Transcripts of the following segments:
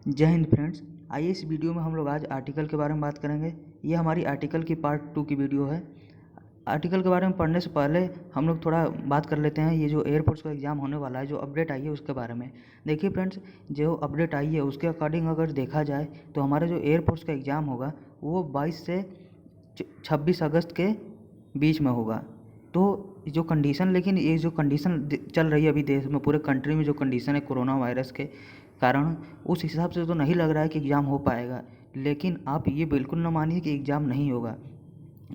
जय हिंद फ्रेंड्स। आइए इस वीडियो में हम लोग आज आर्टिकल के बारे में बात करेंगे। ये हमारी आर्टिकल की पार्ट 2 की वीडियो है। आर्टिकल के बारे में पढ़ने से पहले हम लोग थोड़ा बात कर लेते हैं ये जो एयरफोर्स का एग्ज़ाम होने वाला है, जो अपडेट आई है उसके बारे में। देखिए फ्रेंड्स, जो अपडेट आई है उसके अकॉर्डिंग अगर देखा जाए तो हमारा जो एयरफोर्स का एग्ज़ाम होगा वो 22 से 26 अगस्त के बीच में होगा। तो जो कंडीशन, लेकिन ये जो कंडीशन चल रही है अभी देश में, पूरे कंट्री में जो कंडीशन है कोरोना वायरस के कारण, उस हिसाब से तो नहीं लग रहा है कि एग्ज़ाम हो पाएगा। लेकिन आप ये बिल्कुल ना मानिए कि एग्ज़ाम नहीं होगा।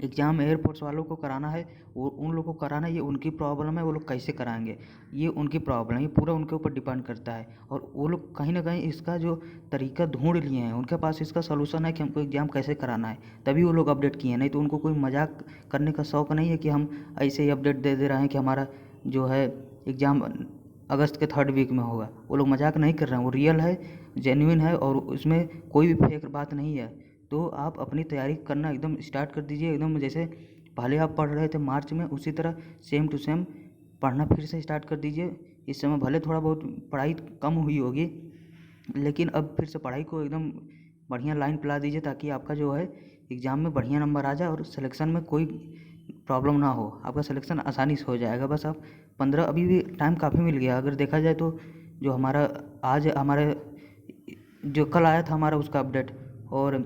एग्ज़ाम एयरफोर्स वालों को कराना है, वो उन लोगों को कराना है, ये उनकी प्रॉब्लम है। वो लोग कैसे कराएंगे ये उनकी प्रॉब्लम है, ये पूरा उनके ऊपर डिपेंड करता है। और वो लोग कहीं ना कहीं इसका जो तरीका ढूंढ लिए हैं, उनके पास इसका सलूशन है कि हमको एग्ज़ाम कैसे कराना है, तभी वो लोग अपडेट किए हैं। नहीं तो उनको कोई मजाक करने का शौक़ नहीं है कि हम ऐसे ही अपडेट दे रहे हैं कि हमारा जो है एग्ज़ाम अगस्त के 3rd वीक में होगा। वो लोग मजाक नहीं कर रहे हैं, वो रियल है, जेन्युइन है और उसमें कोई भी फेक बात नहीं है। तो आप अपनी तैयारी करना एकदम स्टार्ट कर दीजिए, एकदम जैसे पहले आप पढ़ रहे थे मार्च में, उसी तरह सेम टू सेम पढ़ना फिर से स्टार्ट कर दीजिए। इस समय भले थोड़ा बहुत पढ़ाई कम हुई होगी, लेकिन अब फिर से पढ़ाई को एकदम बढ़िया लाइन पे ला दीजिए, ताकि आपका जो है एग्ज़ाम में बढ़िया नंबर आ जाए और सिलेक्शन में कोई प्रॉब्लम ना हो। आपका सिलेक्शन आसानी से हो जाएगा। बस आप 15, अभी भी टाइम काफ़ी मिल गया अगर देखा जाए तो। जो हमारा आज हमारे जो कल आया था हमारा उसका अपडेट, और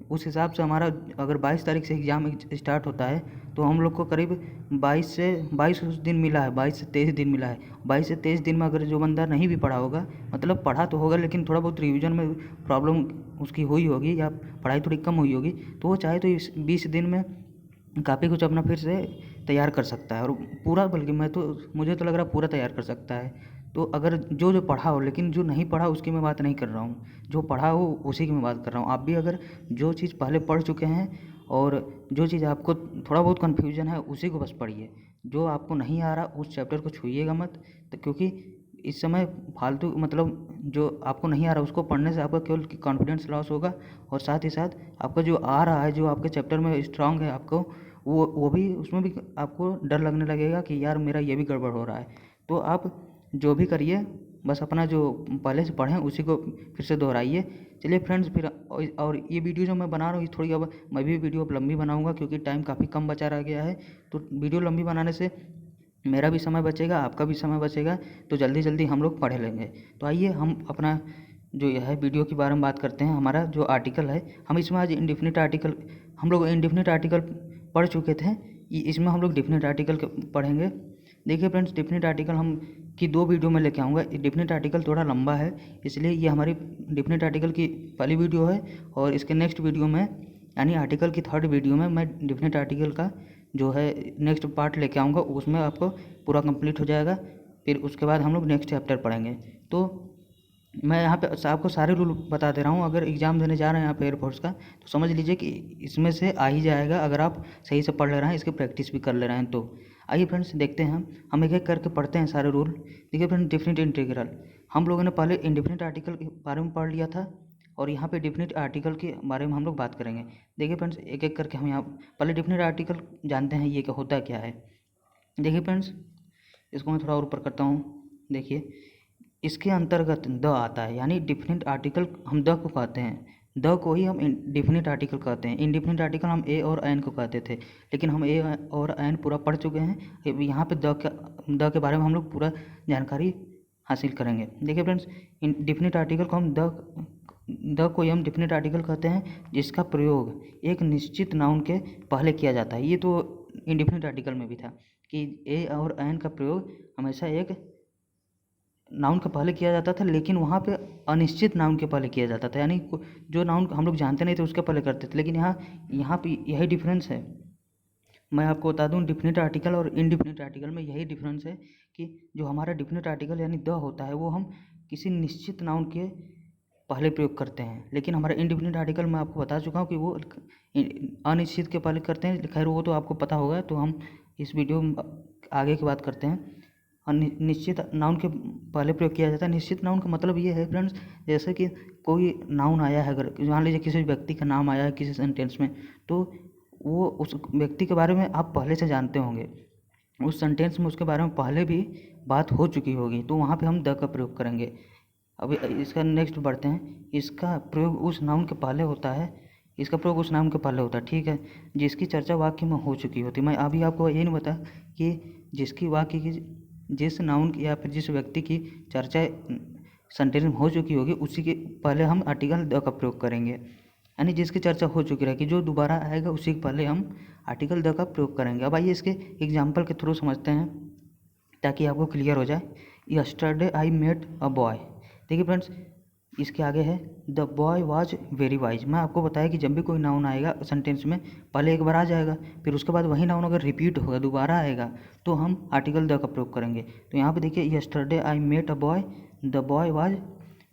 उस हिसाब से हमारा अगर 22 तारीख से एग्ज़ाम स्टार्ट होता है तो हम लोग को करीब 22 दिन मिला है, 22 से 23 दिन मिला है। 22 से 23 दिन में अगर जो बंदा नहीं भी पढ़ा होगा, मतलब पढ़ा तो होगा लेकिन थोड़ा बहुत रिवीजन में प्रॉब्लम उसकी हुई होगी या पढ़ाई थोड़ी कम हुई होगी, तो वो चाहे तो इस 20 दिन में काफ़ी कुछ अपना फिर से तैयार कर सकता है। और पूरा, बल्कि मुझे तो लग रहा है पूरा तैयार कर सकता है। तो अगर जो पढ़ा हो, लेकिन जो नहीं पढ़ा उसकी मैं बात नहीं कर रहा हूँ, जो पढ़ा हो उसी की मैं बात कर रहा हूँ। आप भी अगर जो चीज़ पहले पढ़ चुके हैं और जो चीज़ आपको थोड़ा बहुत कन्फ्यूजन है उसी को बस पढ़िए। जो आपको नहीं आ रहा उस चैप्टर को छूइएगा मत, तो क्योंकि इस समय फालतू, मतलब जो आपको नहीं आ रहा उसको पढ़ने से आपका केवल कॉन्फिडेंस लॉस होगा, और साथ ही साथ आपका जो आ रहा है, जो आपके चैप्टर में स्ट्रांग है, आपको वो भी, उसमें भी आपको डर लगने लगेगा कि यार मेरा ये भी गड़बड़ हो रहा है। तो आप जो भी करिए, बस अपना जो पहले से पढ़ें उसी को फिर से दोहराइए। चलिए फ्रेंड्स, फिर और ये वीडियो जो मैं बना रहा हूँ थोड़ी, अब मैं भी वीडियो अब लंबी बनाऊँगा क्योंकि टाइम काफ़ी कम बचा रह गया है। तो वीडियो लंबी बनाने से मेरा भी समय बचेगा, आपका भी समय बचेगा, तो जल्दी जल्दी हम लोग पढ़ लेंगे। तो आइए हम अपना जो यह है वीडियो के बारे में बात करते हैं। हमारा जो आर्टिकल है, हम इसमें आज इंडेफिनिट आर्टिकल, हम लोग इंडेफिनिट आर्टिकल पढ़ चुके थे, इसमें हम लोग डेफिनिट आर्टिकल पढ़ेंगे। देखिए फ्रेंड्स, डेफिनिट आर्टिकल हम की 2 वीडियो में लेके आऊँगा। डेफिनिट आर्टिकल थोड़ा लंबा है, इसलिए ये हमारी डेफिनिट आर्टिकल की पहली वीडियो है, और इसके नेक्स्ट वीडियो में, यानी आर्टिकल की 3rd वीडियो में, मैं डेफिनिट आर्टिकल का जो है नेक्स्ट पार्ट लेके आऊँगा। उसमें आपको पूरा कंप्लीट हो जाएगा। फिर उसके बाद हम लोग नेक्स्ट चैप्टर पढ़ेंगे। तो मैं यहाँ पे आपको सारे रूल बता दे रहा हूँ। अगर एग्ज़ाम देने जा रहे हैं यहाँ पे एयरफोर्स का, तो समझ लीजिए कि इसमें से आ ही जाएगा, अगर आप सही से पढ़ ले रहे हैं, इसकी प्रैक्टिस भी कर ले रहे हैं तो। आइए फ्रेंड्स, देखते हैं हम एक एक करके पढ़ते हैं सारे रूल। देखिए फ्रेंड्स, डेफिनिट इंटीग्रल हम लोगों ने पहले इंडेफिनिट आर्टिकल के बारे में पढ़ लिया था, और यहाँ पे डेफिनिट आर्टिकल के बारे में हम लोग बात करेंगे। देखिए फ्रेंड्स, एक एक करके हम यहाँ पहले डेफिनिट आर्टिकल जानते हैं ये क्या होता क्या है। देखिए फ्रेंड्स, इसको मैं थोड़ा और ऊपर करता हूँ। देखिए, इसके अंतर्गत द आता है, यानी डिफिनिट आर्टिकल हम द को कहते हैं। द को ही हम डिफिनिट आर्टिकल कहते हैं। इनडिफिनिट आर्टिकल हम ए और एन को कहते थे, लेकिन हम ए और एन पूरा पढ़ चुके हैं। यहाँ पे द के बारे में हम लोग पूरा जानकारी हासिल करेंगे। देखिए फ्रेंड्स, डिफिनिट आर्टिकल को हम द को हम डिफिनिट आर्टिकल कहते हैं, जिसका प्रयोग एक निश्चित नाउन के पहले किया जाता है। ये तो इंडिफिनिट आर्टिकल में भी था कि ए और एन का प्रयोग हमेशा एक नाउन के पहले किया जाता था, लेकिन वहाँ पे अनिश्चित नाउन के पहले किया जाता था, यानी जो नाउन हम लोग जानते नहीं थे उसके पहले करते थे। लेकिन यहाँ पे यही डिफरेंस है। मैं आपको बता दूँ, डिफिनिट आर्टिकल और इनडिफिनिट आर्टिकल में यही डिफरेंस है कि जो हमारा डिफिनिट आर्टिकल यानी द होता है, वो हम किसी निश्चित नाउन के पहले प्रयोग करते हैं। लेकिन हमारा इनडिफिनिट आर्टिकल मैं आपको बता चुका हूँ कि वो अनिश्चित के पहले करते हैं। खैर वो तो आपको पता होगा, तो हम इस वीडियो में आगे की बात करते हैं। निश्चित नाउन के पहले प्रयोग किया जाता है। निश्चित नाउन का मतलब ये है फ्रेंड्स, जैसे कि कोई नाउन आया है, अगर मान लीजिए किसी व्यक्ति का नाम आया है किसी सेंटेंस में, तो वो उस व्यक्ति के बारे में आप पहले से जानते होंगे, उस सेंटेंस में उसके बारे में पहले भी बात हो चुकी होगी, तो वहाँ पे हम द का प्रयोग करेंगे। अब इसका नेक्स्ट बढ़ते हैं। इसका प्रयोग उस नाउन के पहले होता है, इसका प्रयोग उस नाउन के पहले होता है, ठीक है, जिसकी चर्चा वाक्य में हो चुकी होती है। मैं अभी आपको यही नहीं बता कि जिसकी वाक्य की, जिस नाउन की या फिर जिस व्यक्ति की चर्चा सेंटेंस में हो चुकी होगी उसी के पहले हम आर्टिकल द का प्रयोग करेंगे। यानी जिसकी चर्चा हो चुकी रहेगी, जो दोबारा आएगा उसी के पहले हम आर्टिकल द का प्रयोग करेंगे। अब आइए इसके एग्जाम्पल के थ्रू समझते हैं ताकि आपको क्लियर हो जाए। Yesterday I met a boy. देखिए फ्रेंड्स, इसके आगे है the boy was very wise. मैं आपको बताया कि जब भी कोई नाउन आएगा सेंटेंस में पहले एक बार आ जाएगा, फिर उसके बाद वही नाउन अगर रिपीट होगा, दोबारा आएगा, तो हम आर्टिकल द का प्रयोग करेंगे। तो यहाँ पे देखिए yesterday I met a boy, the boy was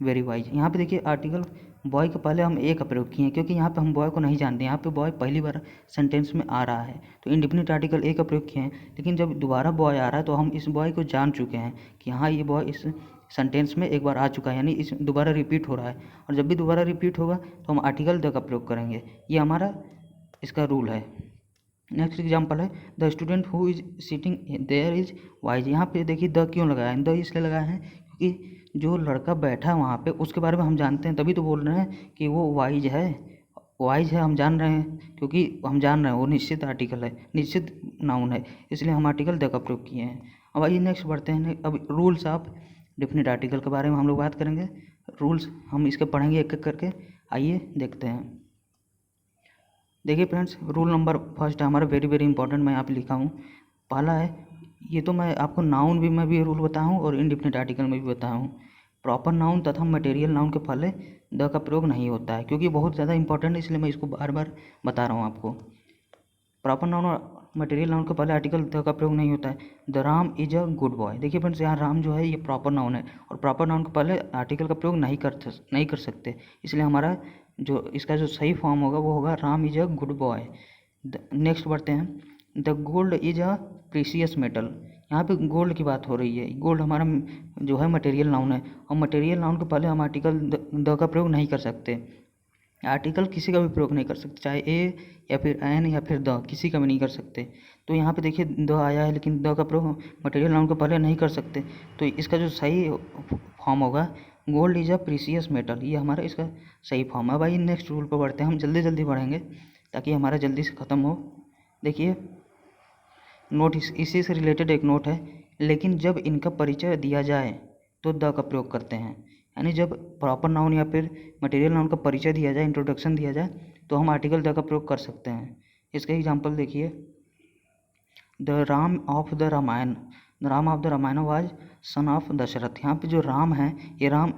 very wise. यहाँ पे देखिए आर्टिकल बॉय के पहले हम ए का प्रयोग किए हैं, क्योंकि यहाँ पे हम बॉय को नहीं जानते, यहाँ पे बॉय पहली बार सेंटेंस में आ रहा है, तो इंडिफिनिट आर्टिकल ए का प्रयोग किए हैं। लेकिन जब दोबारा बॉय आ रहा है तो हम इस बॉय को जान चुके हैं कि हाँ ये बॉय इस सेंटेंस में एक बार आ चुका है, यानी इस दोबारा रिपीट हो रहा है। और जब भी दोबारा रिपीट होगा तो हम आर्टिकल द का प्रयोग करेंगे। ये हमारा इसका रूल है। नेक्स्ट एग्जाम्पल है the student who is sitting there is wise. यहाँ पे देखिए द क्यों लगाया है, द इसलिए लगाया है क्योंकि जो लड़का बैठा है वहाँ पे उसके बारे में हम जानते हैं, तभी तो बोल रहे हैं कि वो वाइज है। वाइज है हम जान रहे हैं, क्योंकि हम जान रहे हैं वो निश्चित आर्टिकल है, निश्चित नाउन है, इसलिए हम आर्टिकल द का प्रयोग किए हैं। अब आइए नेक्स्ट बढ़ते हैं। अब रूल्स ऑफ डेफिनेट आर्टिकल के बारे में हम लोग बात करेंगे। रूल्स हम इसके पढ़ेंगे एक एक करके, आइए देखते हैं। देखिए फ्रेंड्स, रूल नंबर फर्स्ट है हमारा, वेरी वेरी इंपॉर्टेंट, मैं यहाँ पे लिखा हूँ। पहला है, ये तो मैं आपको नाउन भी मैं भी रूल बताया हूँ और इनडिफिनिट आर्टिकल में भी बताया हूँ। प्रॉपर नाउन तथा मटेरियल नाउन के पहले द का प्रयोग नहीं होता है, क्योंकि बहुत ज़्यादा इंपॉर्टेंट है, इसलिए मैं इसको बार बार बता रहा हूँ आपको। प्रॉपर नाउन और मटेरियल नाउन के पहले आर्टिकल द का प्रयोग नहीं होता है। The Ram is a good boy. देखिए फ्रेंड्स, यहाँ राम जो है ये प्रॉपर नाउन है, और प्रॉपर नाउन के पहले आर्टिकल का प्रयोग नहीं कर सकते, इसलिए हमारा जो इसका जो सही फॉर्म होगा वो होगा Ram is a good boy. Next बढ़ते हैं। The gold is a precious metal. यहाँ पे गोल्ड की बात हो रही है, गोल्ड हमारा जो है मटेरियल नाउन है, और मटेरियल नाउन के पहले हम आर्टिकल द का प्रयोग नहीं कर सकते। आर्टिकल किसी का भी प्रयोग नहीं कर सकते, चाहे ए या फिर एन या फिर द, किसी का भी नहीं कर सकते। तो यहाँ पे देखिए द आया है, लेकिन द का प्रयोग मटेरियल नाउन के पहले नहीं कर सकते, तो इसका जो सही फॉर्म होगा gold is a precious metal, ये हमारा इसका सही फॉर्म है। भाई नेक्स्ट रूल पर बढ़ते हैं, हम जल्दी जल्दी बढ़ेंगे ताकि हमारा जल्दी से ख़त्म हो। देखिए नोट, इसी से रिलेटेड एक नोट है, लेकिन जब इनका परिचय दिया जाए तो द का प्रयोग करते हैं। यानी जब प्रॉपर नाउन या फिर मटेरियल नाउन का परिचय दिया जाए, इंट्रोडक्शन दिया जाए, तो हम आर्टिकल द का प्रयोग कर सकते हैं। इसका एग्जाम्पल देखिए, the Ram of the Ramayan, the Ram of the Ramayan was son of Dasharath. यहाँ पे जो राम है ये राम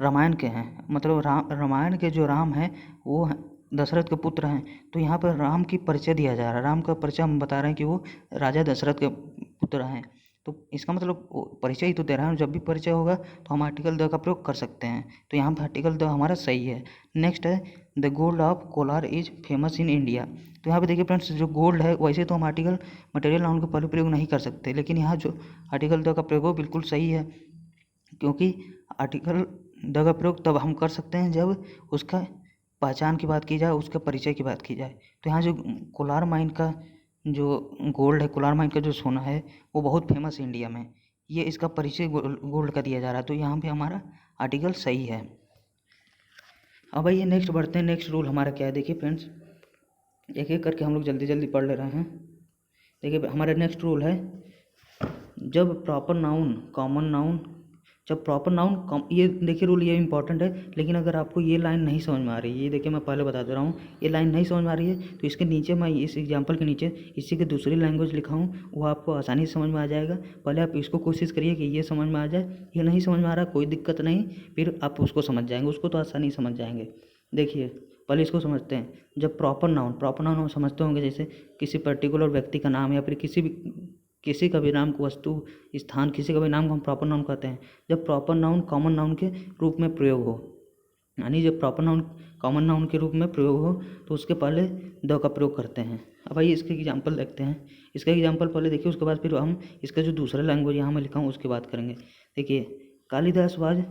रामायण के हैं, मतलब रामायण के जो राम हैं वो दशरथ के पुत्र हैं। तो यहाँ पर राम की परिचय दिया जा रहा है, राम का परिचय हम बता रहे हैं कि वो राजा दशरथ के पुत्र हैं, तो इसका मतलब परिचय ही तो दे रहा है। जब भी परिचय होगा तो हम आर्टिकल द का प्रयोग कर सकते हैं, तो यहाँ पर आर्टिकल द हमारा सही है। नेक्स्ट है the gold of Kolar is famous in India. तो यहाँ पे देखिए फ्रेंड्स, जो गोल्ड है वैसे तो हम आर्टिकल मटेरियल नाउन का पहले प्रयोग नहीं कर सकते, लेकिन यहाँ जो आर्टिकल द का प्रयोग हो बिल्कुल सही है, क्योंकि आर्टिकल द का प्रयोग तब हम कर सकते हैं जब उसका पहचान की बात की जाए, उसके परिचय की बात की जाए। तो यहाँ जो कोलार माइन का जो गोल्ड है, कोलार माइन का जो सोना है वो बहुत फेमस है इंडिया में, ये इसका परिचय गोल्ड का दिया जा रहा है, तो यहाँ पे हमारा आर्टिकल सही है। अब आइए नेक्स्ट बढ़ते हैं। नेक्स्ट रूल हमारा क्या है, देखिए फ्रेंड्स, एक एक करके हम लोग जल्दी जल्दी पढ़ ले रहे हैं। देखिए हमारा नेक्स्ट रूल है, जब प्रॉपर नाउन कॉमन नाउन, जब प्रॉपर नाउन, ये देखिए रूल, ये इंपॉर्टेंट है, लेकिन अगर आपको ये लाइन नहीं समझ में आ रही है, ये देखिए मैं पहले बता दे रहा हूँ, ये लाइन नहीं समझ में आ रही है तो इसके नीचे मैं इस एग्जांपल के नीचे इसी की दूसरी लैंग्वेज लिखा हूँ, वो आपको आसानी से समझ में आ जाएगा। पहले आप इसको कोशिश करिए कि ये समझ में आ जाए, ये नहीं समझ में आ रहा कोई दिक्कत नहीं, फिर आप उसको समझ जाएंगे, उसको तो आसानी समझ जाएंगे। देखिए पहले इसको समझते हैं। जब प्रॉपर नाउन हम समझते होंगे, जैसे किसी पर्टिकुलर व्यक्ति का नाम या फिर किसी का भी नाम, वस्तु, स्थान, किसी का भी नाम को हम प्रॉपर नाउन कहते हैं। जब प्रॉपर नाउन कॉमन नाउन के रूप में प्रयोग हो, यानी जब प्रॉपर नाउन कॉमन नाउन के रूप में प्रयोग हो तो उसके पहले द का प्रयोग करते हैं। अब आइए इसके एग्जांपल देखते हैं। इसका एग्जांपल पहले देखिए, उसके बाद फिर हम इसका जो दूसरा लैंग्वेज यहाँ मैं लिखा हूँ उसकी बात करेंगे। देखिए कालिदास वाज,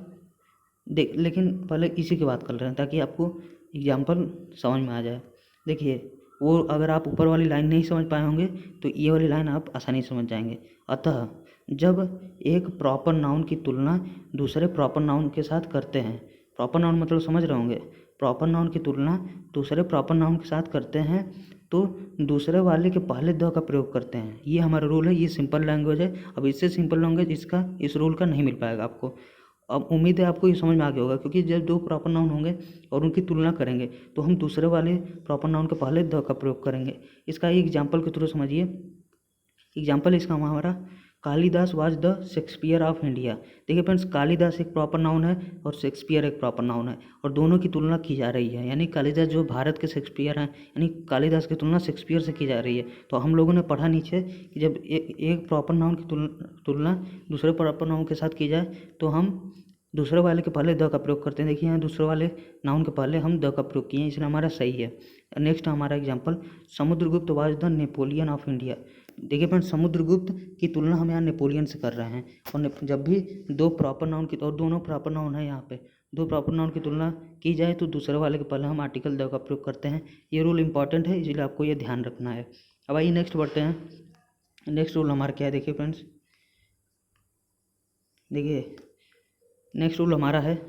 लेकिन पहले इसी की बात कर रहे हैं ताकि आपको एग्जाम्पल समझ में आ जाए। देखिए वो अगर आप ऊपर वाली लाइन नहीं समझ पाए होंगे तो ये वाली लाइन आप आसानी से समझ जाएंगे। अतः जब एक प्रॉपर नाउन की तुलना दूसरे प्रॉपर नाउन के साथ करते हैं। प्रॉपर नाउन मतलब समझ रहे होंगे, प्रॉपर नाउन की तुलना दूसरे प्रॉपर नाउन के साथ करते हैं तो दूसरे वाले के पहले द का प्रयोग करते हैं। ये हमारा रूल है, ये सिंपल लैंग्वेज है। अब इससे सिंपल लैंग्वेज इस रूल का नहीं मिल पाएगा आपको। अब उम्मीद है आपको ये समझ में आ गया होगा, क्योंकि जब दो प्रॉपर नाउन होंगे और उनकी तुलना करेंगे तो हम दूसरे वाले प्रॉपर नाउन के पहले द का प्रयोग करेंगे। इसका एक एग्जाम्पल के थ्रू समझिए। एग्जाम्पल इसका हमारा, Kalidas was the Shakespeare of India. देखिए फ्रेंड्स, कालिदास एक प्रॉपर नाउन है और शेक्सपियर एक प्रॉपर नाउन है, और दोनों की तुलना की जा रही है। यानी कालिदास जो भारत के शेक्सपियर हैं, यानी कालिदास की तुलना शेक्सपियर से की जा रही है। तो हम लोगों ने पढ़ा नीचे कि जब एक प्रॉपर नाउन की तुलना दूसरे प्रॉपर नाउन के साथ की जाए तो हम दूसरे वाले के पहले द का प्रयोग करते हैं। देखिए यहाँ दूसरे वाले नाउन के पहले हम द का प्रयोग किए हैं, इसलिए हमारा सही है। नेक्स्ट हमारा example, Samudragupta was the Napoleon of India. देखिए फ्रेंड्स, समुद्रगुप्त की तुलना हम यहाँ नेपोलियन से कर रहे हैं, और जब भी दो प्रॉपर नाउन की, और दोनों प्रॉपर नाउन है यहाँ पे, दो प्रॉपर नाउन की तुलना की जाए तो दूसरे वाले के पहले हम आर्टिकल द का प्रयोग करते हैं। ये रूल इंपॉर्टेंट है, इसलिए आपको ये ध्यान रखना है। अब आइए नेक्स्ट बढ़ते हैं। नेक्स्ट रूल हमारा क्या है, देखिए फ्रेंड्स, देखिए नेक्स्ट रूल हमारा है,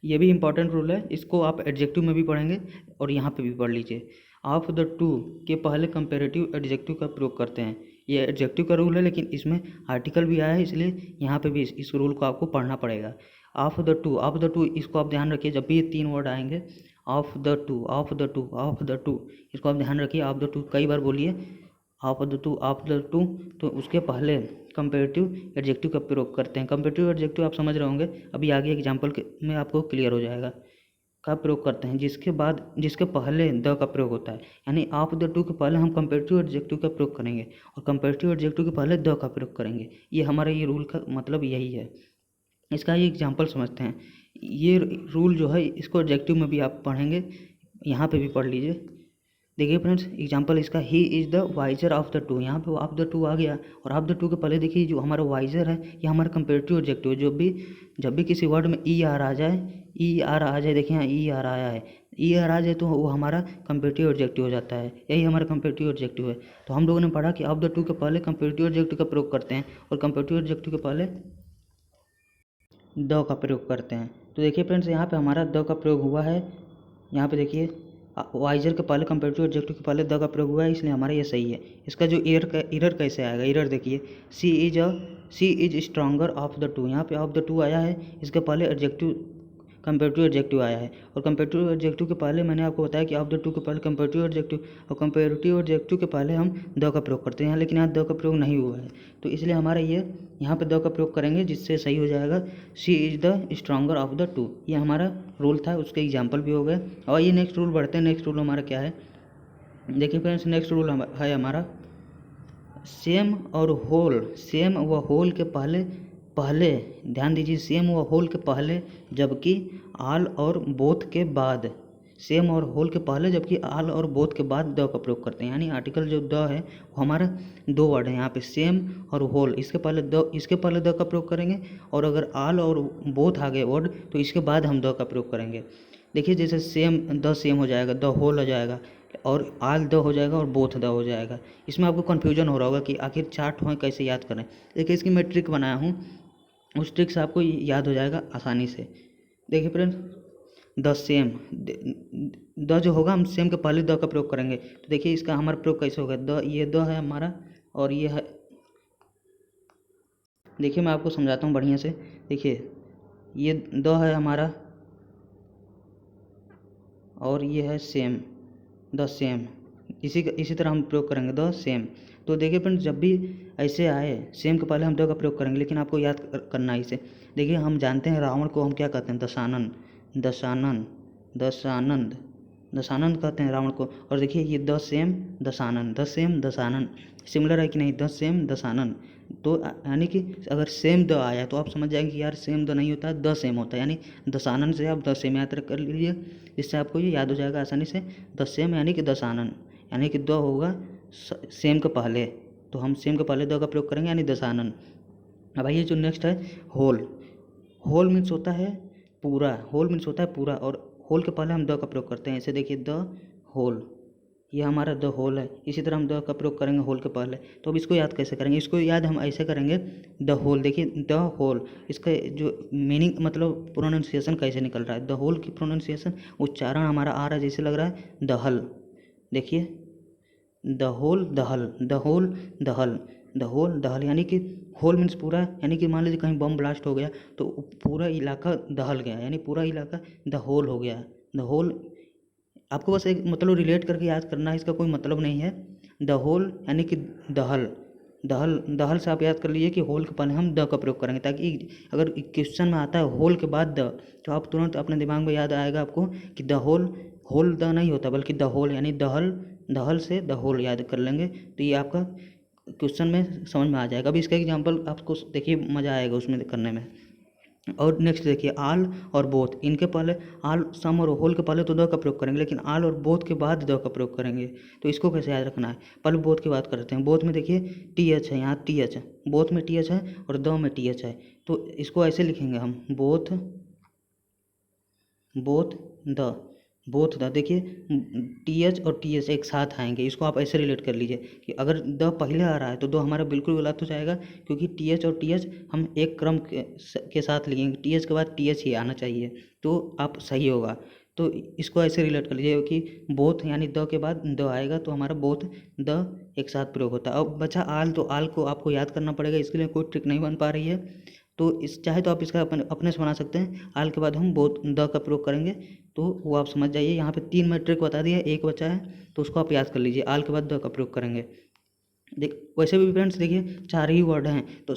ये भी इंपॉर्टेंट रूल है, इसको आप एडजेक्टिव में भी पढ़ेंगे और यहाँ पे भी पढ़ लीजिए। ऑफ द टू के पहले कंपेरेटिव एडजेक्टिव का प्रयोग करते हैं। ये एडजेक्टिव का रूल है, लेकिन इसमें आर्टिकल भी आया है, इसलिए यहाँ पे भी इस रूल को आपको पढ़ना पड़ेगा। ऑफ द टू, इसको आप ध्यान रखिए, जब भी ये तीन वर्ड आएंगे, of the to, of the to, of the to, इसको आप ध्यान रखिए। ऑफ द टू कई बार बोलिए, of the to, of the to, तो उसके पहले कंपेरेटिव एडजेक्टिव का प्रयोग करते हैं। कंपेरेटिव एडजेक्टिव आप समझ रहे होंगे, अभी आगे एग्जाम्पल में आपको क्लियर हो जाएगा। का प्रयोग करते हैं जिसके पहले द का प्रयोग होता है। यानी ऑफ द टू के पहले हम कंपेरेटिव एडजेक्टिव का प्रयोग करेंगे और कंपेरेटिव एडजेक्टिव के पहले द का प्रयोग करेंगे। ये हमारा ये रूल का मतलब यही है। इसका ये एग्जाम्पल समझते हैं। ये रूल जो है इसको एडजेक्टिव में भी आप पढ़ेंगे, यहाँ पे भी पढ़ लीजिए। देखिए फ्रेंड्स, एग्जाम्पल इसका, he is the wiser of the two. यहाँ पे ऑफ द टू आ गया, और ऑफ द टू के पहले देखिए जो हमारा वाइजर है ये हमारा कंपेरेटिव एडजेक्टिव है। जब भी किसी वर्ड में ई आर आ जाए, देखिए यहाँ ई आर आया है, ई आर आ जाए तो वो हमारा कंपेरेटिव एडजेक्टिव हो जाता है। यही हमारा कंपेरेटिव एडजेक्टिव है। तो हम लोगों ने पढ़ा कि ऑफ द टू के पहले कंपेरेटिव एडजेक्टिव का प्रयोग करते हैं और कंपेरेटिव एडजेक्टिव के पहले द का प्रयोग करते हैं। तो देखिए फ्रेंड्स, यहाँ पे हमारा द का प्रयोग हुआ है। यहाँ पे देखिए वाइजर के पहले कंपेरेटिव एडजेक्टिव के पहले द का प्रयोग हुआ है, इसलिए हमारा ये सही है। इसका जो एरर कैसे आएगा, एरर देखिए, C is stronger of the two. यहाँ पे ऑफ द टू आया है, इसके पहले एडजेक्टिव कंपेरेटिव एडजेक्टिव आया है, और कंपेरेटिव एडजेक्टिव के पहले मैंने आपको बताया कि ऑफ द टू के पहले कंपेरेटिव एडजेक्टिव, और कंपेरेटिव एडजेक्टिव के पहले हम द का प्रयोग करते हैं यहाँ, लेकिन यहाँ द का प्रयोग नहीं हुआ है। तो इसलिए हमारा ये यहाँ पे द का प्रयोग करेंगे, जिससे सही हो जाएगा, she is the stronger of the to. ये हमारा रूल था, उसके एग्जाम्पल भी हो गए। और ये नेक्स्ट रूल बढ़ते हैं। नेक्स्ट रूल हमारा क्या है, देखिए फ्रेंड्स, नेक्स्ट रूल है हमारा, सेम और होल। सेम व होल के पहले ध्यान दीजिए, सेम व होल के पहले जबकि आल और बोथ के बाद। सेम और होल के पहले जबकि आल और बोथ के बाद द का प्रयोग करते हैं। यानी आर्टिकल जो द है वो हमारा दो वर्ड है यहाँ पे, सेम और होल, इसके पहले द का प्रयोग करेंगे, और अगर आल और बोथ आ गए वर्ड तो इसके बाद हम द का प्रयोग करेंगे। देखिए जैसे सेम, द सेम हो जाएगा, द होल हो जाएगा, और आल द हो जाएगा, और बोथ द हो जाएगा। इसमें आपको कन्फ्यूजन हो रहा होगा कि आखिर चार्ट हो कैसे याद करें। देखिए इसकी मैं ट्रिक बनाया हूँ, उस ट्रिक से आपको याद हो जाएगा आसानी से। देखिए फ्रेंड्स, द सेम, द जो होगा हम सेम के पहले द का प्रयोग करेंगे। तो देखिए इसका हमारा प्रयोग कैसे होगा, ये द है हमारा, और ये है, देखिए मैं आपको समझाता हूँ बढ़िया से। देखिए ये द है हमारा, और ये है सेम, द सेम। इसी तरह हम प्रयोग करेंगे, द सेम। तो देखिए फ्रेंड्स, जब भी ऐसे आए सेम के पहले हम द का प्रयोग करेंगे, लेकिन आपको याद करना है इसे। देखिए हम जानते हैं रावण को हम क्या कहते हैं, दशानंद कहते हैं रावण को। और देखिए ये द सेम दशानन, सिमिलर है कि नहीं, द सेम दशानन। तो यानी कि अगर सेम द आया तो आप समझ जाएंगे कि यार सेम द नहीं होता है, द सेम होता है। यानी दशानन से आप द सेम याद कर लीजिए, जिससे आपको ये याद हो जाएगा आसानी से। द सेम यानी कि दशानन, यानी कि द होगा सेम के पहले, तो हम सेम के पहले द का प्रयोग करेंगे, यानी दशानन। अब आइए जो नेक्स्ट है, होल मीन्स होता है पूरा, और होल के पहले हम द का प्रयोग करते हैं। ऐसे देखिए द होल, ये हमारा द होल है। इसी तरह हम द का प्रयोग करेंगे होल के पहले। तो अब इसको याद कैसे करेंगे? इसको याद हम ऐसे करेंगे, द होल। देखिए द होल, इसका जो मीनिंग मतलब प्रोनाउंसिएशन कैसे निकल रहा है। द होल की प्रोनाउंसिएशन, उच्चारण हमारा आ रहा है जैसे लग रहा है दहल। देखिए द होल दहल, द होल दहल, द होल दहल, यानी कि होल मीन्स पूरा, यानी कि मान लीजिए कहीं बम ब्लास्ट हो गया तो पूरा इलाका दहल गया, यानी पूरा इलाका द होल हो गया। द होल आपको बस एक मतलब रिलेट करके याद करना है, इसका कोई मतलब नहीं है। द होल यानी कि दहल, दहल, दहल से आप याद कर लीजिए कि होल के पहले हम द का प्रयोग करेंगे, ताकि अगर क्वेश्चन में आता है होल के बाद द, तो आप तुरंत अपने दिमाग में याद आएगा आपको कि द होल, होल द नहीं होता बल्कि द होल, यानी दहल, दहल से द होल याद कर लेंगे तो ये आपका क्वेश्चन में समझ में आ जाएगा। अभी इसका एग्जाम्पल आपको देखिए मज़ा आएगा उसमें करने में। और नेक्स्ट देखिए आल और बोथ, इनके पहले आल, सम और होल के पहले तो द का प्रयोग करेंगे, लेकिन आल और बोथ के बाद द का प्रयोग करेंगे। तो इसको कैसे याद रखना है? पहले बोथ की बात करते हैं। बोथ में देखिए टी एच है, यहाँ टी एच है, बोथ में टी एच है और द में टी एच है। तो इसको ऐसे लिखेंगे हम, both, both the, both the. देखिए टी एच और टी एच एक साथ आएंगे, इसको आप ऐसे रिलेट कर लीजिए कि अगर द पहले आ रहा है तो द हमारा बिल्कुल गलत हो जाएगा, क्योंकि टी एच और टी एच हम एक क्रम के साथ लिखेंगे, टी एच के बाद टी एच ही आना चाहिए, तो आप सही होगा। तो इसको ऐसे रिलेट कर लीजिए कि बोथ यानी द के बाद द आएगा तो हमारा बोथ द एक साथ प्रयोग होता है। अब बचा आल, तो आल को आपको याद करना पड़ेगा, इसके लिए कोई ट्रिक नहीं बन पा रही है। तो इस चाहे तो आप इसका अपने से बना सकते हैं। आल के बाद हम बोथ द का प्रयोग करेंगे, तो वो आप समझ जाइए। यहाँ पे 3 मैं ट्रिक बता दिया, एक बचा है तो उसको आप याद कर लीजिए। आल के बाद द का प्रयोग करेंगे। देख वैसे भी फ्रेंड्स देखिए 4 ही वर्ड हैं, तो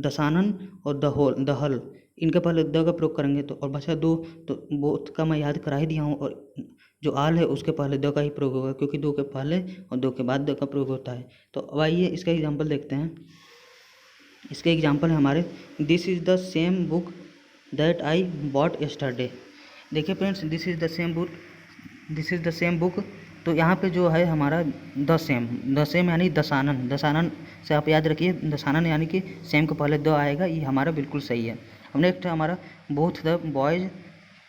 दसानन और दहल, इनके पहले द का प्रयोग करेंगे। तो और बचा 2, तो बोथ का मैं याद करा ही दिया हूँ, और जो आल है उसके पहले द का ही प्रयोग होगा, क्योंकि 2 के पहले और 2 के बाद द का प्रयोग होता है। तो अब आइए इसका एग्जाम्पल देखते हैं। इसके एग्जाम्पल है हमारे, this is the same book that I bought yesterday. देखिए friends, this is the same book, this is the same book. तो यहाँ पे जो है हमारा द सेम, द सेम यानी दसानन, दसानन से आप याद रखिए, दसानन यानी कि सेम के पहले द आएगा, ये हमारा बिल्कुल सही है। अब नेक्स्ट है हमारा, both the boys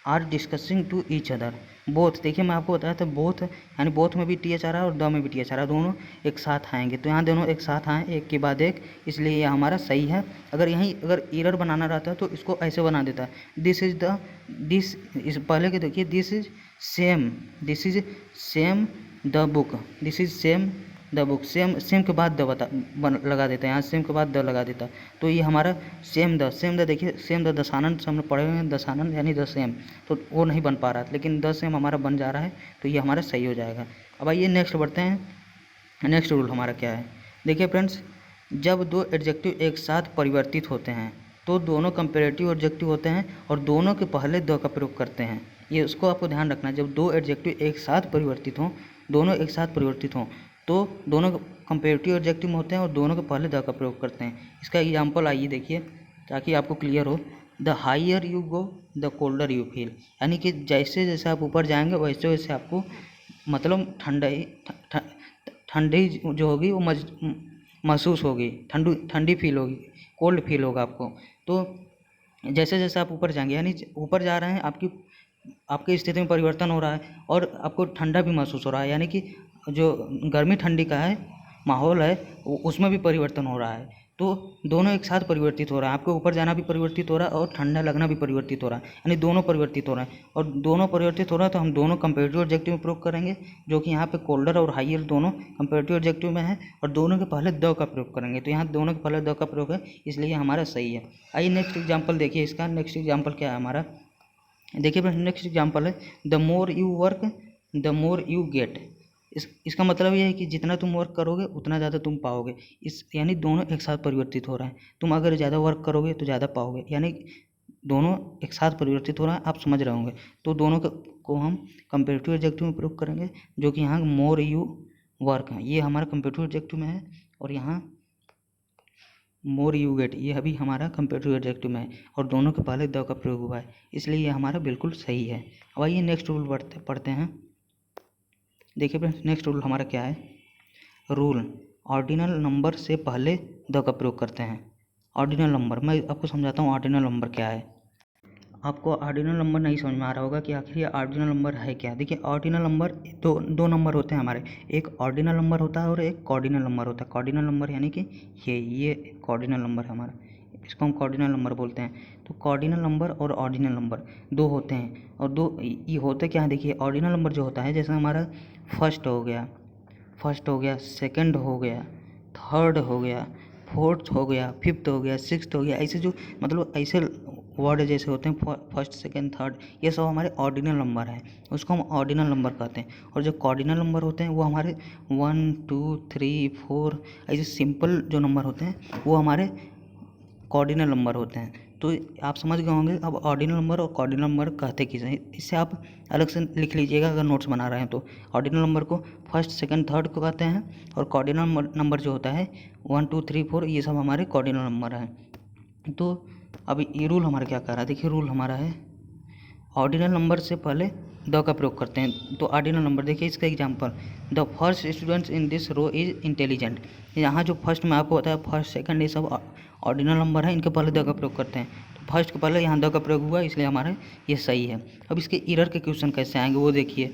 are discussing to each other. Both, देखिए मैं आपको बताया था बोथ यानी बोथ में भी टी एच आ रहा है और द में भी टी एच आ रहा है, दोनों एक साथ आएंगे। तो यहाँ दोनों एक साथ आए एक के बाद एक, इसलिए ये हमारा सही है। अगर यहीं अगर एरर बनाना रहता तो इसको ऐसे बना देता है, दिस इज द, दिस इस पहले के देखिए, this is same, this is same the book, this is same the book. Same, same के बाद द लगा देता है, यहाँ सेम के बाद द लगा देता है, तो ये हमारा सेम द, सेम द। देखिए सेम द दसानन से हमने पढ़े हुए हैं, दसानन यानी द सेम, तो वो नहीं बन पा रहा था, लेकिन द सेम हमारा बन जा रहा है, तो ये हमारा सही हो जाएगा। अब आइए नेक्स्ट बढ़ते हैं। नेक्स्ट रूल हमारा क्या है? देखिए फ्रेंड्स, जब 2 एडजेक्टिव एक साथ परिवर्तित होते हैं तो दोनों कंपेरेटिव एडजेक्टिव होते हैं और दोनों के पहले द का प्रयोग करते हैं। ये उसको आपको ध्यान रखना है। जब 2 एडजेक्टिव एक साथ परिवर्तित हों, दोनों एक साथ परिवर्तित हों, तो दोनों कंपेरेटिव एडजेक्टिव में होते हैं और दोनों के पहले द का प्रयोग करते हैं। इसका एग्जाम्पल आइए देखिए, ताकि आपको क्लियर हो। The higher you go the colder you feel, यानी कि जैसे जैसे आप ऊपर जाएंगे वैसे वैसे आपको मतलब ठंडी जो होगी वो महसूस होगी, ठंडी फील होगी, कोल्ड फील होगा आपको। तो जैसे जैसे आप ऊपर जाएंगे, यानी ऊपर जा रहे हैं, आपकी स्थिति में परिवर्तन हो रहा है और आपको ठंडा भी महसूस हो रहा है, यानी कि जो गर्मी ठंडी का है माहौल है उसमें भी परिवर्तन हो रहा है। तो दोनों एक साथ परिवर्तित हो रहा है, आपको ऊपर जाना भी परिवर्तित हो रहा है और ठंडा लगना भी परिवर्तित हो रहा है, यानी दोनों परिवर्तित हो रहे हैं। और दोनों परिवर्तित हो रहा है तो हम दोनों कंपेरेटिव एडजेक्टिव में प्रयोग करेंगे, जो कि यहाँ पे कोल्डर और हाइयर दोनों कंपेरेटिव एडजेक्टिव में है, और दोनों के पहले द का प्रयोग करेंगे। तो यहाँ दोनों के पहले द का प्रयोग है, इसलिए हमारा सही है। आइए नेक्स्ट एग्जाम्पल देखिए। इसका नेक्स्ट एग्जाम्पल क्या है हमारा? देखिए फ्रेंड्स, नेक्स्ट एग्जाम्पल है, the more you work the more you get. इसका मतलब यह है कि जितना तुम वर्क करोगे उतना ज़्यादा तुम पाओगे। इस यानी दोनों एक साथ परिवर्तित हो रहे हैं। तुम अगर ज़्यादा वर्क करोगे तो ज़्यादा पाओगे, यानी दोनों एक साथ परिवर्तित हो रहा है, आप समझ रहे होंगे। तो दोनों को हम कंपेरेटिव एडजेक्टिव में प्रयोग करेंगे, जो कि यहाँ मोर यू वर्क है, ये हमारा कंपेरेटिव एडजेक्टिव में है, और यहाँ मोर यू गेट ये अभी हमारा कंपेरेटिव एडजेक्टिव में है, और दोनों के पहले द का प्रयोग हुआ है, इसलिए ये हमारा बिल्कुल सही है। अब आइए नेक्स्ट रूल पढ़ते हैं। देखिए फ्रेंड्स, नेक्स्ट रूल हमारा क्या है? रूल, ऑर्डिनल नंबर से पहले द का प्रयोग करते हैं। ऑर्डिनल नंबर, मैं आपको समझाता हूँ ऑर्डिनल नंबर क्या है। आपको ऑर्डिनल नंबर नहीं समझ में आ रहा होगा कि आखिर ये ऑर्डिनल नंबर है क्या। देखिए ऑर्डिनल नंबर दो नंबर होते हैं हमारे, एक ऑर्डिनल नंबर होता है और एक कॉर्डिनल नंबर होता है। कॉर्डिनल नंबर यानी कि ये कॉर्डिनल नंबर है हमारा, इसको हम कॉर्डिनल नंबर बोलते हैं। तो कॉर्डिनल नंबर और ऑर्डिनल नंबर दो होते हैं, और दो ये होते क्या है। देखिए ऑर्डिनल नंबर जो होता है, जैसे हमारा फर्स्ट हो गया, सेकंड हो गया, थर्ड हो गया, फोर्थ हो गया, फिफ्थ हो गया, सिक्स्थ हो गया, ऐसे जो मतलब ऐसे वर्ड जैसे होते हैं फर्स्ट सेकंड थर्ड, ये सब हमारे ऑर्डिनल नंबर हैं, उसको हम ऑर्डिनल नंबर कहते हैं। और जो कॉर्डिनल नंबर होते हैं वो हमारे 1 2 3 4 ऐसे सिंपल जो नंबर होते हैं वो हमारे कॉर्डिनल नंबर होते हैं। तो आप समझ गए होंगे अब ऑर्डिनल नंबर और कॉर्डिनल नंबर कहते किसे हैं। इससे आप अलग से लिख लीजिएगा अगर नोट्स बना रहे हैं तो। ऑर्डिनल नंबर को फर्स्ट सेकंड थर्ड को कहते हैं, और कॉर्डिनल नंबर जो होता है 1 2 3 4 ये सब हमारे कॉर्डिनल नंबर हैं। तो अब ये रूल हमारा क्या कर रहा है। देखिए रूल हमारा है ऑर्डिनल नंबर से पहले द का प्रयोग करते हैं। तो ऑर्डिनल नंबर देखिए इसका example, the first students in this row is intelligent. यहाँ जो फर्स्ट में आपको बताया फर्स्ट सेकंड ये सब ऑर्डिनल नंबर है, इनके पहले द का प्रयोग करते हैं। तो फर्स्ट के पहले यहाँ द का प्रयोग हुआ इसलिए हमारे ये सही है। अब इसके एरर के क्वेश्चन कैसे आएंगे वो देखिए।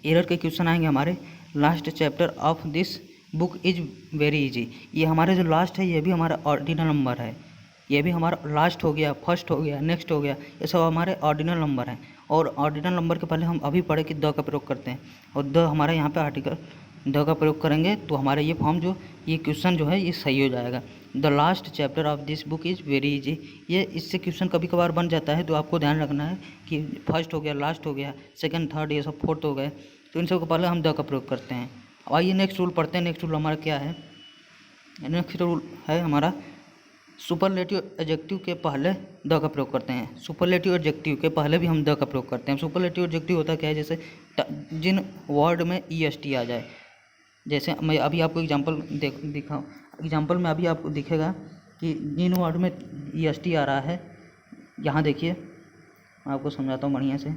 एरर के क्वेश्चन आएंगे हमारे, last chapter of this book is very easy. ये हमारे जो लास्ट है ये भी हमारा ऑर्डिनल नंबर है, ये भी हमारा लास्ट हो गया, फर्स्ट हो गया, नेक्स्ट हो गया, ये सब हमारे ऑर्डिनल नंबर हैं। और ऑर्डिनल नंबर के पहले हम अभी पढ़े कि द का प्रयोग करते हैं, और द हमारा यहाँ पे आर्टिकल द का प्रयोग करेंगे तो हमारा ये फॉर्म जो ये क्वेश्चन जो है ये सही हो जाएगा। The last chapter of this book is very easy. ये इससे क्वेश्चन कभी कभार बन जाता है, तो आपको ध्यान रखना है कि फर्स्ट हो गया, लास्ट हो गया, सेकंड थर्ड ये सब फोर्थ हो गए, तो इन सब को पहले हम द का प्रयोग करते हैं। अब आइए नेक्स्ट रूल पढ़ते हैं। नेक्स्ट रूल हमारा क्या है। नेक्स्ट रूल है हमारा सुपरलेटिव एडजेक्टिव के पहले द का प्रयोग करते हैं। सुपरलेटिव एडजेक्टिव के पहले भी हम द का प्रयोग करते हैं। सुपरलेटिव एडजेक्टिव होता क्या है, जैसे जिन वर्ड में EST आ जाए। जैसे मैं अभी आपको एग्जांपल में अभी आपको दिखेगा कि जिन वर्ड में EST आ रहा है, यहाँ देखिए मैं आपको समझाता हूँ बढ़िया से।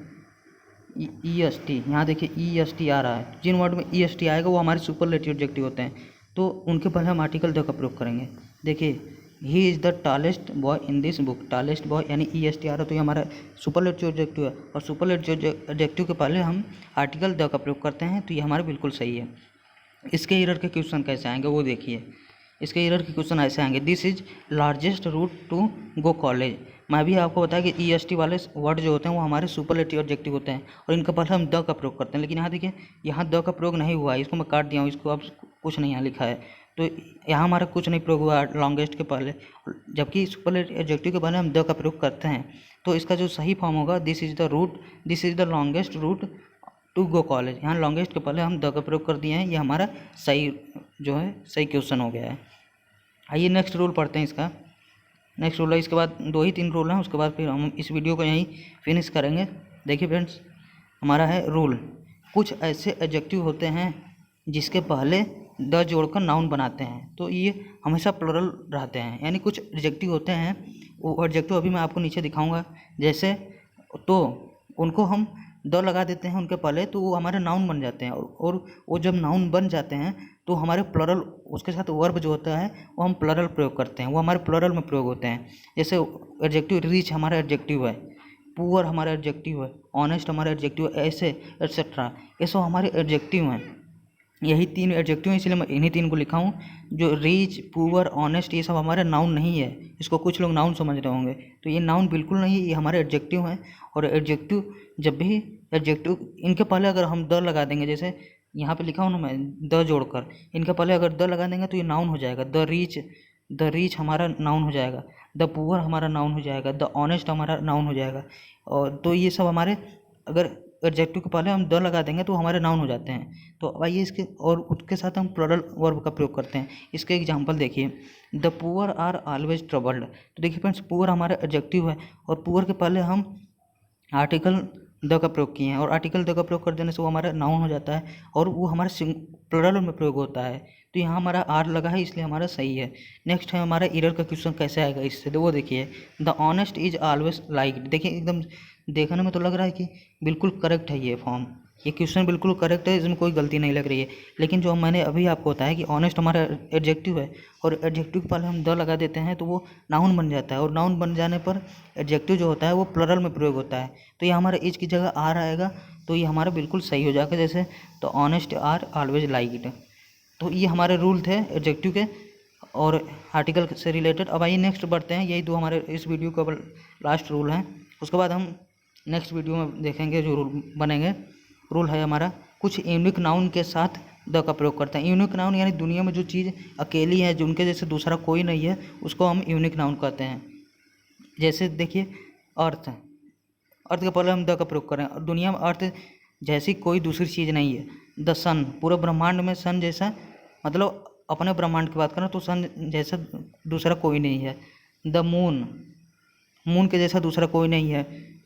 EST यहाँ देखिए EST आ रहा है, जिन वर्ड में EST आएगा वो हमारे सुपरलेटिव एडजेक्टिव होते हैं, तो उनके पहले हम आर्टिकल द का प्रयोग करेंगे। देखिए ही is the tallest boy in this book. Tallest boy यानी EST आ रहा है, तो ये हमारा सुपरलेटिव एडजेक्टिव है, और सुपरलेटिव एडजेक्टिव के पहले हम आर्टिकल द का प्रयोग करते हैं, तो ये हमारा बिल्कुल सही है। इसके एरर के क्वेश्चन कैसे आएंगे वो देखिए। इसके एरर के क्वेश्चन ऐसे आएंगे, this is largest route to go college. मैं भी आपको बताया कि EST वाले वर्ड जो होते हैं वो हमारे सुपरलेटिव एडजेक्टिव होते हैं, और इनका पहले हम द का प्रयोग करते हैं। लेकिन यहाँ देखिए यहाँ द का प्रयोग नहीं हुआ है, इसको मैं काट दिया हूँ, इसको अब कुछ नहीं यहाँ लिखा है, तो यहाँ हमारा कुछ नहीं प्रयोग हुआ लॉन्गेस्ट के पहले, जबकि सुपरलेटिव एडजेक्टिव के पहले हम द का प्रयोग करते हैं। तो इसका जो सही फॉर्म होगा, this is the longest route to go college. यहाँ लॉन्गेस्ट के पहले हम द का प्रयोग कर दिए हैं, ये हमारा सही जो है सही क्वेश्चन हो गया है। आइए नेक्स्ट रूल पढ़ते हैं इसका। नेक्स्ट रूल है, इसके बाद 2 ही 3 रूल हैं, उसके बाद फिर हम इस वीडियो को यहीं फिनिश करेंगे। देखिए फ्रेंड्स हमारा है रूल, कुछ ऐसे एडजेक्टिव होते हैं जिसके पहले द जोड़कर नाउन बनाते हैं, तो ये हमेशा प्लुरल रहते हैं। यानी कुछ एडजेक्टिव होते हैं, वो एडजेक्टिव अभी मैं आपको नीचे दिखाऊंगा, जैसे तो उनको हम द लगा देते हैं उनके पहले, तो वो हमारे नाउन बन जाते हैं, और वो जब नाउन बन जाते हैं तो हमारे प्लुरल उसके साथ वर्ब जो होता है वो हम प्लुरल प्रयोग करते हैं, वो हमारे प्लुरल में प्रयोग होते हैं। जैसे एडजेक्टिव रिच हमारा एडजेक्टिव है, पुअर हमारा एडजेक्टिव है, ऑनेस्ट हमारा एडजेक्टिव है, ऐसे एट्सेट्रा, ये सब हमारे एडजेक्टिव हैं। यही 3 एडजेक्टिव हैं, इसलिए मैं इन्हीं 3 को लिखा हूँ। जो रिच, पुअर, ऑनेस्ट ये सब हमारे नाउन नहीं है, इसको कुछ लोग नाउन समझ रहे होंगे, तो ये नाउन बिल्कुल नहीं है, ये हमारे एडजेक्टिव हैं। और एडजेक्टिव जब भी एडजेक्टिव इनके पहले अगर हम द लगा देंगे, जैसे यहाँ पे लिखा हूँ ना मैं द जोड़कर, इनके पहले अगर द लगा देंगे तो ये नाउन हो जाएगा। द रिच हमारा नाउन हो जाएगा, द पुअर हमारा नाउन हो जाएगा, द ऑनेस्ट हमारा नाउन हो जाएगा। और तो ये सब हमारे अगर एडजेक्टिव के पहले हम द लगा देंगे तो हमारे नाउन हो जाते हैं। तो आइए इसके और उसके साथ हम प्लुरल वर्ब का प्रयोग करते हैं। इसके एग्जांपल देखिए, the poor are always troubled. तो देखिए फ्रेंड्स पुअर हमारा एडजेक्टिव है, और पुअर के पहले हम आर्टिकल द का प्रयोग किए हैं, और आर्टिकल द का प्रयोग कर देने से वो हमारा नाउन हो जाता है, और वो हमारे प्लुरल में प्रयोग होता है। तो यहाँ हमारा आर लगा है इसलिए हमारा सही है। नेक्स्ट है हमारा एरर का क्वेश्चन कैसे आएगा इससे, तो वो देखिए, the honest is always liked. देखिए एकदम देखने में तो लग रहा है कि बिल्कुल करेक्ट है ये फॉर्म, ये क्वेश्चन बिल्कुल करेक्ट है, इसमें कोई गलती नहीं लग रही है। लेकिन जो मैंने अभी आपको बताया कि ऑनेस्ट हमारा एडजेक्टिव है और एडजेक्टिव के पहले हम द लगा देते हैं तो वो नाउन बन जाता है, और नाउन बन जाने पर एडजेक्टिव जो होता है वो प्लरल में प्रयोग होता है। तो ये हमारा इज की जगह आर आएगा, तो ये हमारा बिल्कुल सही हो जाएगा। जैसे तो honest are always like it. तो ये हमारे रूल थे एडजेक्टिव के और आर्टिकल से रिलेटेड। अब आइए नेक्स्ट बढ़ते हैं, यही दो हमारे इस वीडियो का लास्ट रूल हैं। उसके बाद हम नेक्स्ट वीडियो में देखेंगे जो रूल बनेंगे। रूल है हमारा, कुछ यूनिक नाउन के साथ द का प्रयोग करते हैं। यूनिक नाउन यानी दुनिया में जो चीज़ अकेली है, जो उनके जैसे दूसरा कोई नहीं है, उसको हम यूनिक नाउन कहते हैं। जैसे देखिए अर्थ, अर्थ के पहले हम द का प्रयोग करें, और दुनिया में अर्थ जैसी कोई दूसरी चीज़ नहीं है। द सन, पूरे ब्रह्मांड में सन जैसा, मतलब अपने ब्रह्मांड की बात करें तो सन जैसा दूसरा कोई नहीं है। द मून, मून के जैसा दूसरा कोई नहीं है।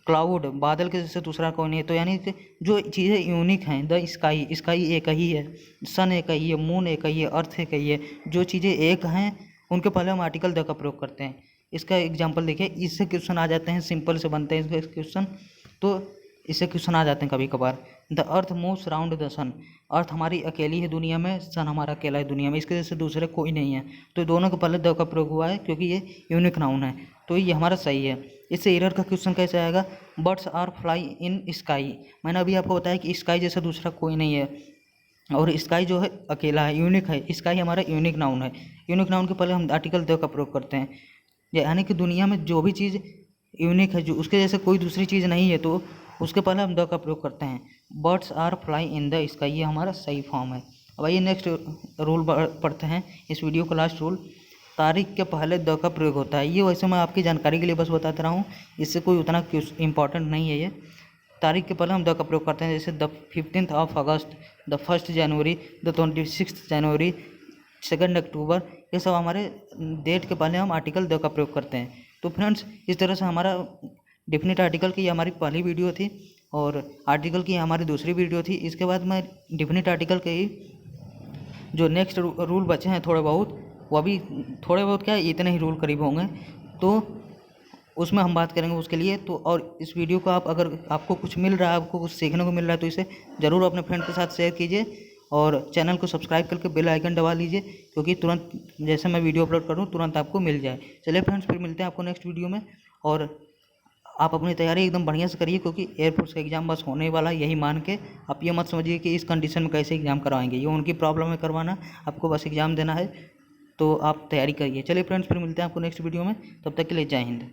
क्लाउड, बादल के जैसे दूसरा कोई नहीं है। तो यानी कि जो चीज़ें यूनिक हैं, द स्काई, स्काई एक ही है, सन एक ही है, मून एक ही है, अर्थ एक ही है। जो चीज़ें एक हैं उनके पहले हम आर्टिकल द का प्रयोग करते हैं। इसका एग्जांपल देखिए, इससे क्वेश्चन आ जाते हैं, सिंपल से बनते हैं इसके क्वेश्चन, तो इससे क्वेश्चन आ जाते हैं कभी कभार। The earth moves round the sun, earth हमारी अकेली है दुनिया में, सन हमारा अकेला है दुनिया में, इसके जैसे दूसरे कोई नहीं है। तो दोनों के पहले द का प्रयोग हुआ है क्योंकि ये यूनिक नाउन है, तो ये हमारा सही है। इससे एरर का क्वेश्चन कैसे आएगा, birds are fly in sky. मैंने अभी आपको बताया कि स्काई जैसा दूसरा कोई नहीं है, और स्काई जो है अकेला है, यूनिक है। स्काई हमारा यूनिक नाउन है। यूनिक नाउन के पहले हम आर्टिकल द का प्रयोग करते हैं, यानी कि दुनिया में जो भी चीज़ यूनिक है, जो उसके जैसे कोई दूसरी चीज़ नहीं है, तो उसके पहले हम द का प्रयोग करते हैं। Birds are fly in the sky, ये हमारा सही फॉर्म है। अब आइए नेक्स्ट रूल पढ़ते हैं, इस वीडियो का लास्ट रूल। तारीख के पहले द का प्रयोग होता है। ये वैसे मैं आपकी जानकारी के लिए बस बताता रहा हूँ, इससे कोई उतना इम्पॉर्टेंट नहीं है ये। तारीख के पहले हम द का प्रयोग करते हैं, जैसे the 15th of August, the 1st January, the 26th जनवरी, 2 अक्टूबर, ये सब हमारे डेट के पहले हम आर्टिकल द का प्रयोग करते हैं। तो फ्रेंड्स, इस तरह से हमारा डेफिनेट आर्टिकल की हमारी पहली वीडियो थी और आर्टिकल की हमारी दूसरी वीडियो थी। इसके बाद मैं डेफिनेट आर्टिकल के ही जो नेक्स्ट रूल बचे हैं थोड़े बहुत, वो अभी थोड़े बहुत क्या इतने ही रूल करीब होंगे, तो उसमें हम बात करेंगे उसके लिए। तो और इस वीडियो को आप अगर आपको कुछ मिल रहा है, आपको कुछ सीखने को मिल रहा है, तो इसे ज़रूर अपने फ्रेंड के साथ शेयर कीजिए और चैनल को सब्सक्राइब करके बेल आइकन दबा लीजिए, क्योंकि तुरंत जैसे मैं वीडियो अपलोड करूँ तुरंत आपको मिल जाए। चलिए फ्रेंड्स, फिर मिलते हैं आपको नेक्स्ट वीडियो में, और आप अपनी तैयारी एकदम बढ़िया से करिए, क्योंकि एयरफोर्स का एग्ज़ाम बस होने वाला है, यही मान के। आप ये मत समझिए कि इस कंडीशन में कैसे एग्ज़ाम करवाएंगे, ये उनकी प्रॉब्लम है करवाना, आपको बस एग्ज़ाम देना है, तो आप तैयारी करिए। चलिए फ्रेंड्स, फिर मिलते हैं आपको नेक्स्ट वीडियो में, तब तक के लिए जय हिंद।